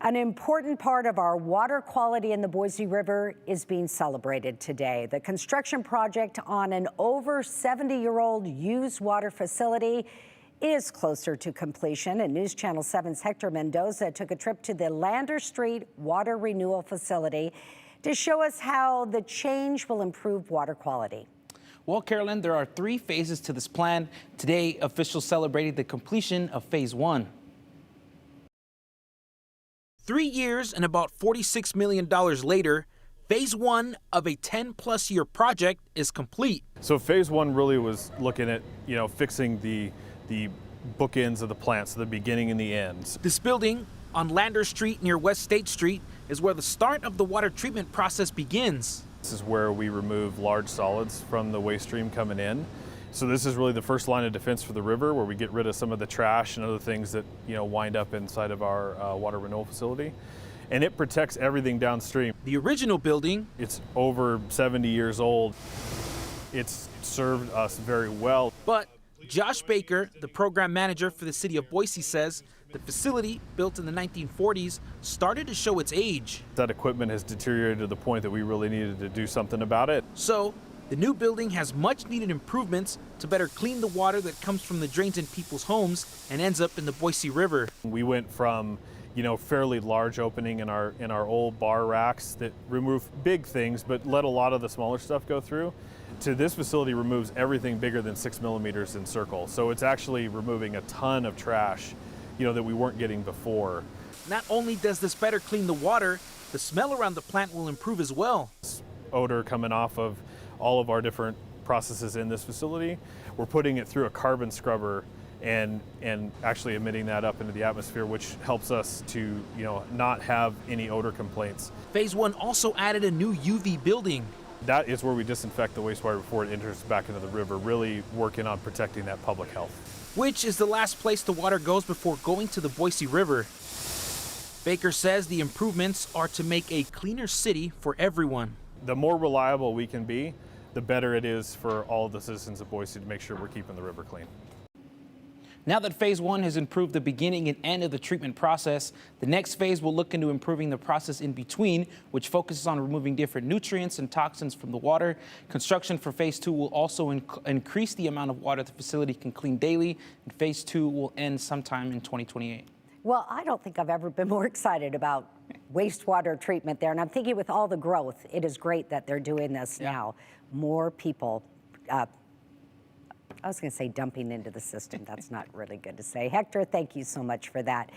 An important part of our water quality in the Boise River is being celebrated today. The construction project on an over 70-year-old used water facility is closer to completion, and News Channel 7's Hector Mendoza took a trip to the Lander Street Water Renewal Facility to show us how the change will improve water quality. Well, Carolyn, there are 3 phases to this plan. Today, officials celebrated the completion of phase 1. 3 years and about $46 million later, phase 1 of a 10-plus year project is complete. So phase 1 really was looking at, fixing the bookends of the plant, so the beginning and the ends. This building on Lander Street near West State Street is where the start of the water treatment process begins. This is where we remove large solids from the waste stream coming in. So this is really the first line of defense for the river, where we get rid of some of the trash and other things that wind up inside of our water renewal facility. And it protects everything downstream. The original building, it's over 70 years old. It's served us very well. But Josh Baker, the program manager for the city of Boise, says the facility, built in the 1940s, started to show its age. That equipment has deteriorated to the point that we really needed to do something about it. So the new building has much needed improvements to better clean the water that comes from the drains in people's homes and ends up in the Boise River. We went from fairly large opening in our old bar racks that remove big things but let a lot of the smaller stuff go through, to this facility removes everything bigger than 6 millimeters in circle. So it's actually removing a ton of trash that we weren't getting before. Not only does this better clean the water, the smell around the plant will improve as well. Odor coming off of all of our different processes in this facility, we're putting it through a carbon scrubber and actually emitting that up into the atmosphere, which helps us to not have any odor complaints. Phase 1 also added a new UV building. That is where we disinfect the wastewater before it enters back into the river, really working on protecting that public health. Which is the last place the water goes before going to the Boise River. Baker says the improvements are to make a cleaner city for everyone. The more reliable we can be, the better it is for all of the citizens of Boise to make sure we're keeping the river clean. Now that phase 1 has improved the beginning and end of the treatment process, the next phase will look into improving the process in between, which focuses on removing different nutrients and toxins from the water. Construction for phase 2 will also increase the amount of water the facility can clean daily, and phase 2 will end sometime in 2028. Well, I don't think I've ever been more excited about wastewater treatment there. And I'm thinking with all the growth, it is great that they're doing this now. More people, I was going to say dumping into the system. That's not really good to say. Hector, thank you so much for that.